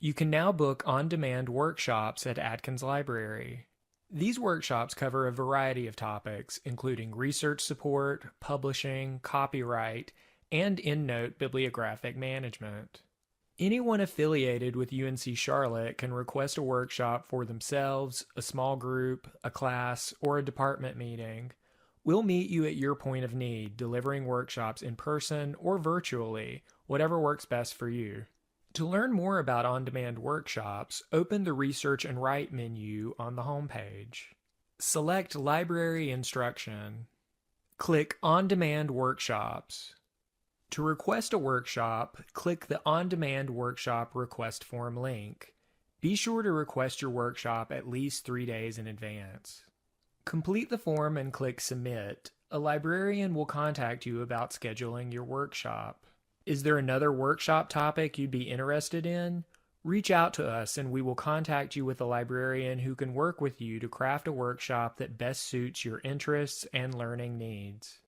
You can now book on-demand workshops at Atkins Library. These workshops cover a variety of topics, including research support, publishing, copyright, and EndNote bibliographic management. Anyone affiliated with UNC Charlotte can request a workshop for themselves, a small group, a class, or a department meeting. We'll meet you at your point of need, delivering workshops in person or virtually, whatever works best for you. To learn more about on-demand workshops, open the Research and Write menu on the homepage. Select Library Instruction. Click On-Demand Workshops. To request a workshop, click the On-Demand Workshop Request Form link. Be sure to request your workshop at least 3 days in advance. Complete the form and click Submit. A librarian will contact you about scheduling your workshop. Is there another workshop topic you'd be interested in? Reach out to us and we will contact you with a librarian who can work with you to craft a workshop that best suits your interests and learning needs.